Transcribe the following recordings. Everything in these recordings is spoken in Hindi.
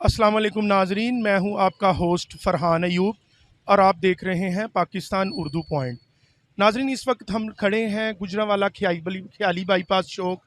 अस्सलाम वालेकुम नाजरीन, मैं हूं आपका होस्ट फ़रहान अयूब और आप देख रहे हैं पाकिस्तान उर्दू पॉइंट। नाजरीन, इस वक्त हम खड़े हैं गुजरांवाला ख्याली बाईपास चौक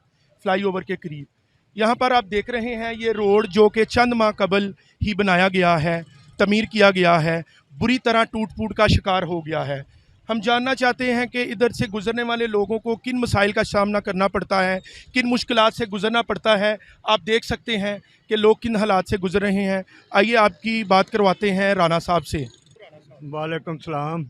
फ्लाईओवर के करीब। यहाँ पर आप देख रहे हैं ये रोड जो कि चंद माह कबल ही बनाया गया है, तमीर किया गया है, बुरी तरह टूट फूट का शिकार हो गया है। हम जानना चाहते हैं कि इधर से गुजरने वाले लोगों को किन मसाइल का सामना करना पड़ता है, किन मुश्किलात से गुजरना पड़ता है। आप देख सकते हैं कि लोग किन हालात से गुजर रहे हैं। आइए आपकी बात करवाते हैं राना साहब से। वालेकुम सलाम।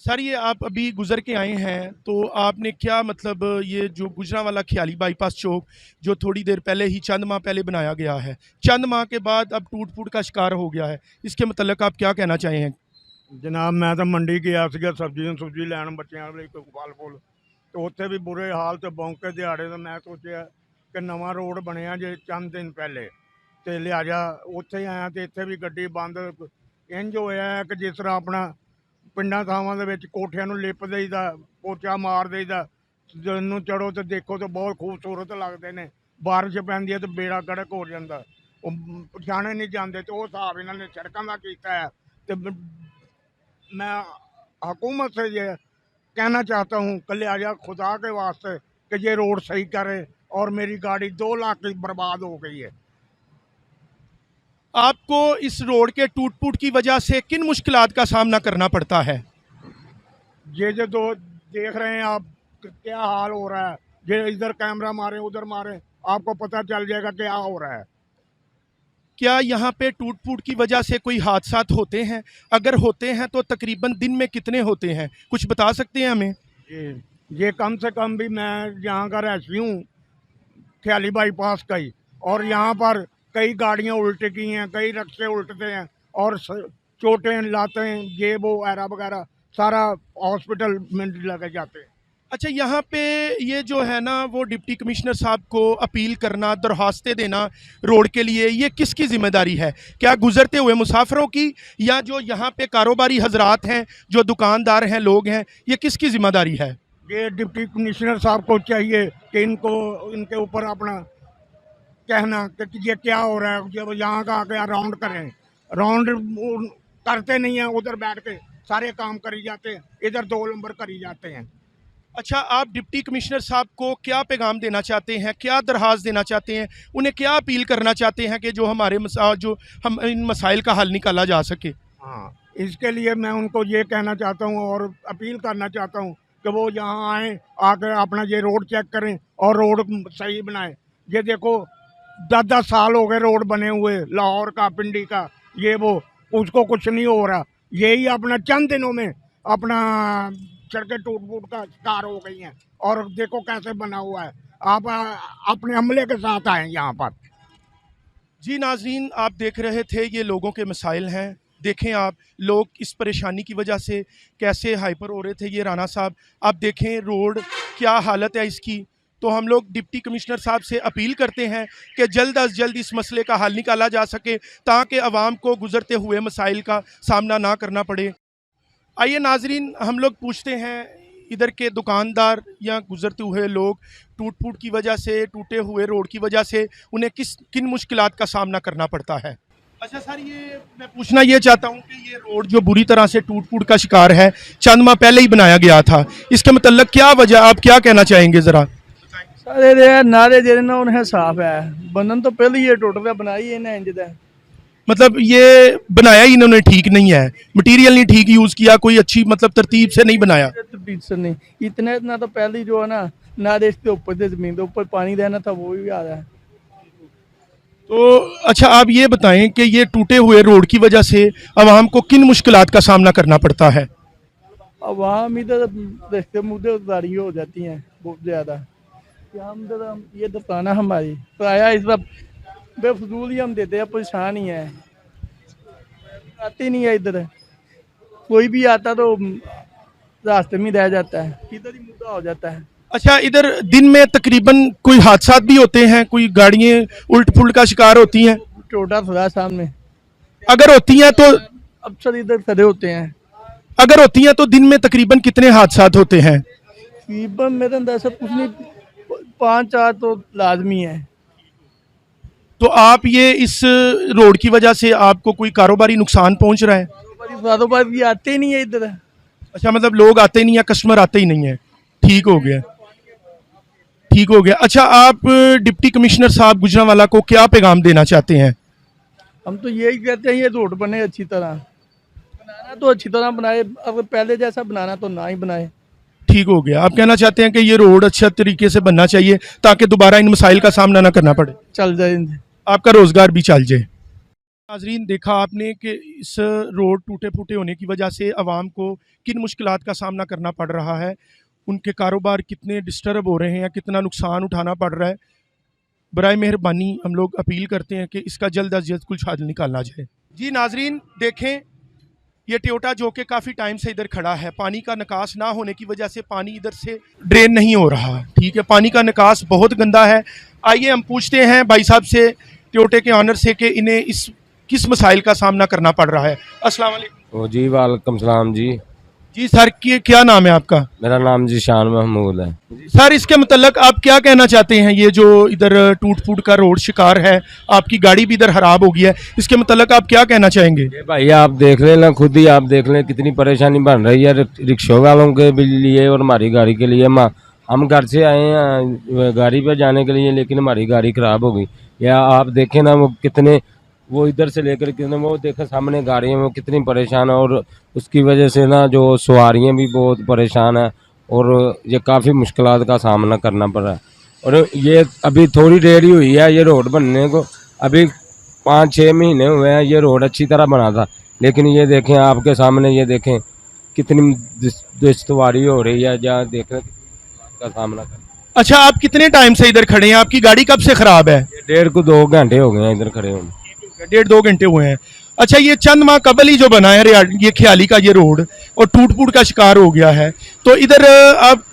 सर, ये आप अभी गुजर के आए हैं तो आपने क्या मतलब ये जो गुजरांवाला ख्याली बाईपास चौक जो थोड़ी देर पहले ही चंद माह पहले बनाया गया है, चंद माह के बाद अब टूट फूट का शिकार हो गया है, इसके मतलब आप क्या कहना चाहें? जनाब मैं तो मंडी गया ਸੀਗਾ सब्जी लैन ਬੱਚਿਆਂ ਲਈ ਕੋਈ ਫਲ ਫੁੱਲ ਤੇ ਉੱਥੇ ਵੀ ਬੁਰੇ ਹਾਲ ਤੇ ਬੌਂਕੇ ਦਿਹਾੜੇ ਤੇ ਮੈਂ ਸੋਚਿਆ ਕਿ ਨਵਾਂ ਰੋਡ ਬਣਿਆ ਜੇ ਚੰਦ ਦਿਨ ਪਹਿਲੇ ਤੇ ਲਿਆਜਾ ਉੱਥੇ ਆਇਆ ਤੇ ਇੱਥੇ ਵੀ ਗੱਡੀ ਬੰਦ। ਇੰਜ ਹੋਇਆ ਕਿ ਜਿਸ ਤਰ੍ਹਾਂ ਆਪਣਾ ਪਿੰਡਾਂ ਥਾਵਾਂ ਦੇ ਵਿੱਚ ਕੋਠਿਆਂ ਨੂੰ ਲਿਪ ਦੇਈਦਾ, ਪੋਚਾ ਮਾਰ ਦੇਈਦਾ, ਨੂੰ ਚੜੋ ਤੇ ਦੇਖੋ ਤੇ ਬਹੁਤ ਖੂਬਸੂਰਤ ਲੱਗਦੇ ਨੇ। ਬਾਰਿਸ਼ ਪੈਂਦੀ ਹੈ ਤੇ ਬੇੜਾ ਗੜਕ ਹੋ ਜਾਂਦਾ, ਉਹ ਪਛਾਣੇ ਨਹੀਂ ਜਾਂਦੇ ਤੇ ਉਹ ਹਿਸਾਬ ਇਹਨਾਂ ਨੇ ਸੜਕਾਂ ਦਾ ਕੀਤਾ ਹੈ। ਤੇ मैं हुकूमत से ये कहना चाहता हूँ कि लिहाजा खुदा के वास्ते कि ये रोड सही करे और मेरी गाड़ी 2 लाख की बर्बाद हो गई है। आपको इस रोड के टूट फूट की वजह से किन मुश्किलात का सामना करना पड़ता है? ये जो दो देख रहे हैं आप क्या हाल हो रहा है, ये इधर कैमरा मारे उधर मारे आपको पता चल जाएगा क्या हो रहा है। क्या यहाँ पे टूट फूट की वजह से कोई हादसात होते हैं? अगर होते हैं तो तकरीबन दिन में कितने होते हैं, कुछ बता सकते हैं हमें? ये कम से कम भी मैं यहाँ का रहसी हूँ ख्याली बाईपास का ही, और यहाँ पर कई गाड़ियाँ उल्ट की हैं, कई रक्शे उल्टते हैं और चोटें लाते हैं, ये वो एरा वगैरह सारा हॉस्पिटल में लगे जाते हैं। अच्छा, यहाँ पे ये जो है ना वो डिप्टी कमिश्नर साहब को अपील करना, दरख्वास्तें देना रोड के लिए, ये किसकी ज़िम्मेदारी है? क्या गुजरते हुए मुसाफिरों की या जो यहाँ पे कारोबारी हजरात हैं, जो दुकानदार हैं, लोग हैं, ये किसकी ज़िम्मेदारी है? ये डिप्टी कमिश्नर साहब को चाहिए कि इनको इनके ऊपर अपना कहना कि ये क्या हो रहा है, जब यहाँ का आके राउंड करें। राउंड करते नहीं हैं, उधर बैठ के सारे काम करी जाते हैं, इधर 2 नंबर करी जाते हैं। अच्छा, आप डिप्टी कमिश्नर साहब को क्या पैगाम देना चाहते हैं, क्या दरख्वास्त देना चाहते हैं, उन्हें क्या अपील करना चाहते हैं कि जो हमारे जो हम इन मसाइल का हल निकाला जा सके? हाँ, इसके लिए मैं उनको ये कहना चाहता हूँ और अपील करना चाहता हूँ कि वो यहाँ आएँ, आकर अपना ये रोड चेक करें और रोड सही बनाएं। ये देखो 10-10 साल हो गए रोड बने हुए, लाहौर का, पिंडी का, ये वो, उसको कुछ नहीं हो रहा। यही अपना चंद दिनों में अपना सड़कें टूट फूट का शिकार हो गई हैं और देखो कैसे बना हुआ है। आप अपने अमले के साथ आए यहाँ पर। जी नाजरीन, आप देख रहे थे ये लोगों के मसाइल हैं। देखें आप, लोग इस परेशानी की वजह से कैसे हाइपर हो रहे थे। ये राना साहब, आप देखें रोड क्या हालत है इसकी। तो हम लोग डिप्टी कमिश्नर साहब से अपील करते हैं कि जल्द अज जल्द इस मसले का हल निकाला जा सके ताकि आवाम को गुजरते हुए मसाइल का सामना ना करना पड़े। आइए नाजरीन, हम लोग पूछते हैं इधर के दुकानदार या गुजरते हुए लोग, टूट फूट की वजह से, टूटे हुए रोड की वजह से उन्हें किन मुश्किलात का सामना करना पड़ता है। अच्छा सर, ये मैं पूछना ये चाहता हूँ कि ये रोड जो बुरी तरह से टूट फूट का शिकार है, चंद माह पहले ही बनाया गया था, इसके मतलब क्या वजह, आप क्या कहना चाहेंगे ज़रा? सारे नारे जेरे ना उन्हें साफ है, बनन तो पहले ये टूट गया, बनाई इन्हें इंजदा। मतलब ये बनाया ही इन्होंने ठीक नहीं है, मटेरियल नहीं ठीक यूज़ किया, कोई अच्छी मतलब तरतीब से नहीं बनाया। तरतीब से नहीं, इतना तो पहले जो है ना इसके ऊपर से जमीन के ऊपर पानी देना था वो भी आ रहा है। तो अच्छा, आप ये बताएं कि ये टूटे हुए रोड की वजह से आवाम को किन मुश्किलात का सामना करना पड़ता है? आवाम इधर रिश्ते मुद्दे उधारी हो जाती हैं बहुत ज़्यादा। हम ये दुकाना हमारी किराया इस बार बेफजूल ही हम देते हैं, परेशान ही है, आते नहीं है इधर। कोई भी आता तो रास्ते में रह जाता है, इधर ही मुद्दा हो जाता है। अच्छा, इधर दिन में तकरीबन कोई हादसात भी होते हैं, कोई गाड़ियाँ उल्ट पुल्ट का शिकार होती हैं? छोटा थोड़ा सामने अगर होती हैं तो अक्सर इधर खड़े होते हैं। अगर होती हैं तो दिन में तकरीबन कितने हादसात होते हैं? तकरीबन मेरे अंदर सब कुछ नहीं, 5-4 तो लाजमी है। तो आप ये इस रोड की वजह से आपको कोई कारोबारी नुकसान पहुंच रहा है? कारोबार भी आते ही नहीं है इधर। अच्छा, मतलब लोग आते नहीं है, कस्टमर आते ही नहीं है। ठीक हो गया, ठीक हो गया। अच्छा, आप डिप्टी कमिश्नर साहब गुजरांवाला को क्या पैगाम देना चाहते हैं? हम तो यही कहते हैं ये रोड बने अच्छी तरह, बनाना तो अच्छी तरह बनाए, अब पहले जैसा बनाना तो ना ही बनाए। ठीक हो गया। आप कहना चाहते हैं कि ये रोड अच्छा तरीके से बनना चाहिए ताकि दोबारा इन मसाइल का सामना ना करना पड़े, चल जाए इनसे। आपका रोजगार भी चल जाए। नाजरीन, देखा आपने कि इस रोड टूटे फूटे होने की वजह से आवाम को किन मुश्किलात का सामना करना पड़ रहा है, उनके कारोबार कितने डिस्टर्ब हो रहे हैं, कितना नुकसान उठाना पड़ रहा है। बराए मेहरबानी हम लोग अपील करते हैं कि इसका जल्द अज जल्द कुछ हल निकाला जाए। जी नाजरीन, देखें ये टोयोटा जो कि काफ़ी टाइम से इधर खड़ा है, पानी का निकास ना होने की वजह से पानी इधर से ड्रेन नहीं हो रहा। ठीक है, पानी का निकास बहुत गंदा है। आइए हम पूछते हैं भाई साहब से, टोयोटे के ऑनर से, कि इन्हें इस किस मसाइल का सामना करना पड़ रहा है। अस्सलाम वालेकुम। ओ जी वालेकुम सलाम जी। जी सर, क्या नाम है आपका? मेरा नाम जीशान महमूद है। सर, इसके मतलब आप क्या कहना चाहते हैं? ये जो इधर टूट फूट का रोड शिकार है, आपकी गाड़ी भी इधर खराब हो गई है, इसके मतलब आप क्या कहना चाहेंगे? ये भाई आप देख लें ना, खुद ही आप देख लें कितनी परेशानी बन रही है रिक्शों वालों के भी लिए और हमारी गाड़ी के लिए। हम घर से आए हैं गाड़ी पे जाने के लिए, लेकिन हमारी गाड़ी खराब हो गई। या आप देखें ना, वो कितने, वो इधर से लेकर कितने, वो देखें सामने गाड़ियाँ में कितनी परेशान है, और उसकी वजह से ना जो सवारियाँ भी बहुत परेशान है, और ये काफ़ी मुश्किलात का सामना करना पड़ रहा है। और ये अभी थोड़ी देर ही हुई है ये रोड बनने को, अभी 5-6 महीने हुए हैं ये रोड अच्छी तरह बना था, लेकिन ये देखें आपके सामने, ये देखें कितनी दुश्वारी हो रही है, जहाँ देखें का सामना कर। अच्छा, आप कितने टाइम से इधर खड़े हैं? आपकी गाड़ी कब से खराब है? 1.5 घंटे हो गए हैं इधर खड़े हुए। 1.5-2 घंटे हुए हैं। अच्छा, ये चंद माह कबल ही जो बना है ये ख्याली का ये रोड, और टूट फूट का शिकार हो गया है, तो इधर आप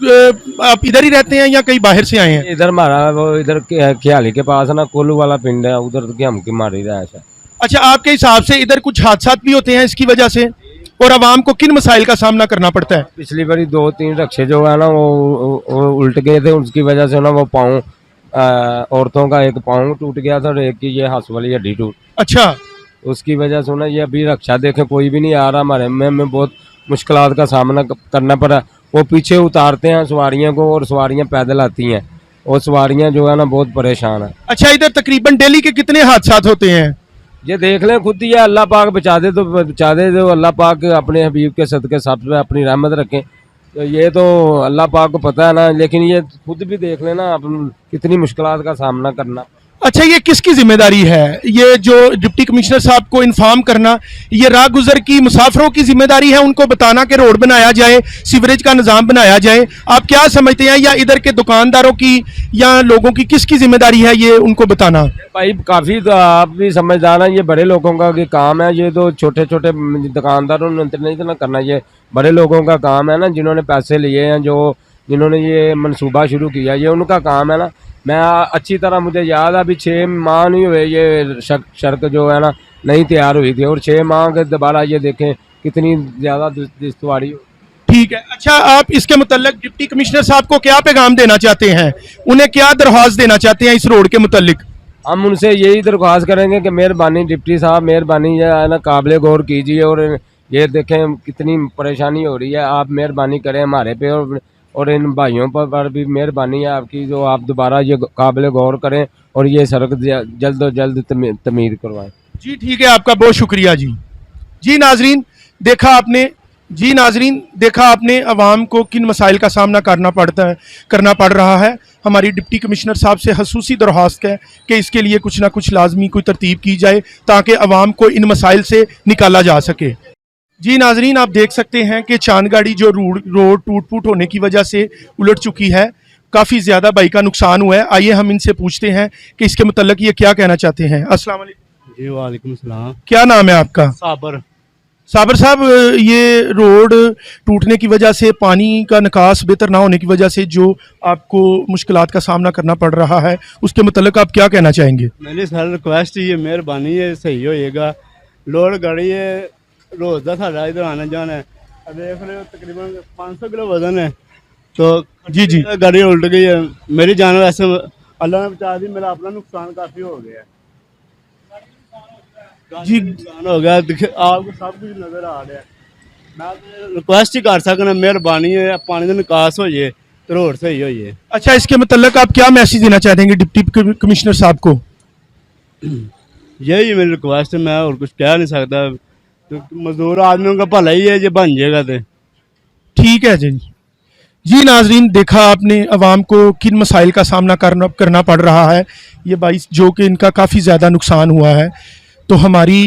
इधर ही रहते हैं या कहीं बाहर से आए हैं? इधर हमारा वो इधर ख्याली के पास है ना, कोल्लू वाला पिंड है, उधर की हम की मारी रहा है। अच्छा, आपके हिसाब से इधर कुछ हादसात भी होते हैं इसकी वजह से, और आवाम को किन मसाइल का सामना करना पड़ता है? पिछली बारी 2-3 रक्शे जो है ना वो उल्ट गए थे, उसकी वजह से ना वो पाँव, औरतों का एक पाँव टूट गया था और एक की ये हाथ वाली हड्डी टूट। अच्छा, उसकी वजह से ना ये अभी रक्षा देखे कोई भी नहीं आ रहा हमारे में बहुत मुश्किलात का सामना करना पड़ा। वो पीछे उतारते हैं सवारियों को और सवारियां पैदल आती हैं, और सवारियां जो है ना बहुत परेशान है। अच्छा, इधर तकरीबन डेली के कितने हादसात होते हैं? ये देख लें खुद ही है, अल्लाह पाक बचा दे तो बचा दे, तो अल्लाह पाक अपने हबीब के सदके सब पे अपनी रहमत रखें। तो ये तो अल्लाह पाक को पता है ना, लेकिन ये खुद भी देख लेना अपन कितनी मुश्किलात का सामना करना। अच्छा, ये किसकी जिम्मेदारी है? ये जो डिप्टी कमिश्नर साहब को इन्फॉर्म करना, ये राह गुजर की मुसाफिरों की जिम्मेदारी है, उनको बताना कि रोड बनाया जाए, सीवरेज का निज़ाम बनाया जाए। आप क्या समझते हैं, या इधर के दुकानदारों की या लोगों की किसकी जिम्मेदारी है ये उनको बताना? भाई काफ़ी तो आप भी समझदार हैं, ये बड़े लोगों का ये काम है, ये तो छोटे छोटे दुकानदारों ने नहीं ना करना, ये बड़े लोगों का काम है ना, जिन्होंने पैसे लिए हैं, जिन्होंने ये मंसूबा शुरू किया, ये उनका काम है ना। मैं अच्छी तरह मुझे याद है, अभी 6 माह नहीं हुए ये सड़क जो है ना नहीं तैयार हुई थी, और 6 माह के दोबारा ये देखें कितनी ज़्यादा दुश्वारी। ठीक है। अच्छा, आप इसके मुतल्लिक डिप्टी कमिश्नर साहब को क्या पैगाम देना चाहते हैं? उन्हें क्या दरख्वास्त देना चाहते हैं इस रोड के मुतल्लिक? हम उनसे यही दरख्वास्त करेंगे कि मेहरबानी डिप्टी साहब, मेहरबानी ये है ना काबिल गौर कीजिए, और ये देखें कितनी परेशानी हो रही है, आप मेहरबानी करें हमारे पे, और इन भाइयों पर भी मेहरबानी है आपकी, जो आप दोबारा ये काबिल गौर करें और ये सड़क जल्द से जल्द तमीर करवाएं। जी ठीक है, आपका बहुत शुक्रिया जी। जी नाजरीन, देखा आपने अवाम को किन मसाइल का सामना करना पड़ रहा है। हमारी डिप्टी कमिश्नर साहब से खसूसी दरख्वास्त है कि इसके लिए कुछ ना कुछ लाजमी कोई तरतीब की जाए ताकि अवाम को इन मसाइल से निकाला जा सके। जी नाजरीन, आप देख सकते हैं कि चांदगाड़ी जो रोड टूट फूट होने की वजह से उलट चुकी है, काफ़ी ज़्यादा बाइक का नुकसान हुआ है। आइए हम इनसे पूछते हैं कि इसके मुतल्लिक ये क्या कहना चाहते हैं। अस्सलाम वालेकुम। जी वालेकुम सलाम। क्या नाम है आपका? साबर साहब, ये रोड टूटने की वजह से, पानी का निकास बेहतर ना होने की वजह से जो आपको मुश्किलात का सामना करना पड़ रहा है, उसके मुतल्लिक आप क्या कहना चाहेंगे? मेरी सर रिक्वेस्ट ये मेहरबानी है, सही होएगा। लोड गाड़ी है, रोज का साढ़ा इधर आना जाना है, देख रहे हो तकरीबन 500 किलो वजन है, तो जी गाड़ी उल्ट गई है। मेरी जान वैसे अल्लाह ने बचा दी, मेरा अपना नुकसान काफ़ी हो गया है। जी ਨੁਕਸਾਨ ਹੋ ਗਿਆ आपको सब कुछ नजर आ रहा है। मैं रिक्वेस्ट ही कर सकना, मेहरबानी है पानी का निकास हो जाए तो रोड सही हो जाए। अच्छा, इसके मतलब आप क्या मैसेज देना चाहेंगे डिप्टी कमिश्नर साहब को? यही मेरी रिक्वेस्ट है, मैं और कुछ कह नहीं सकता। तो मजदूर आदमियों का भला ही है, जो बन जाएगा तो ठीक है जी नाजरीन, देखा आपने अवाम को किन मसाइल का सामना करना पड़ रहा है। ये बाईस जो कि इनका काफ़ी ज़्यादा नुकसान हुआ है, तो हमारी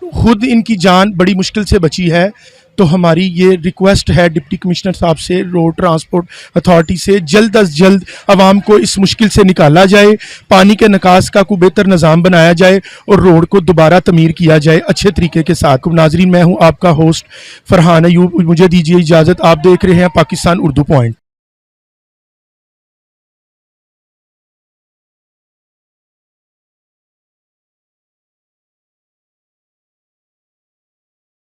खुद इनकी जान बड़ी मुश्किल से बची है। तो हमारी ये रिक्वेस्ट है डिप्टी कमिश्नर साहब से, रोड ट्रांसपोर्ट अथॉरिटी से, जल्द अज जल्द आवाम को इस मुश्किल से निकाला जाए, पानी के निकास का कोई बेहतर निज़ाम बनाया जाए और रोड को दोबारा तमीर किया जाए अच्छे तरीके के साथ। नाजरीन, मैं हूँ आपका होस्ट फरहान अयूब, मुझे दीजिए इजाज़त। आप देख रहे हैं पाकिस्तान उर्दू पॉइंट।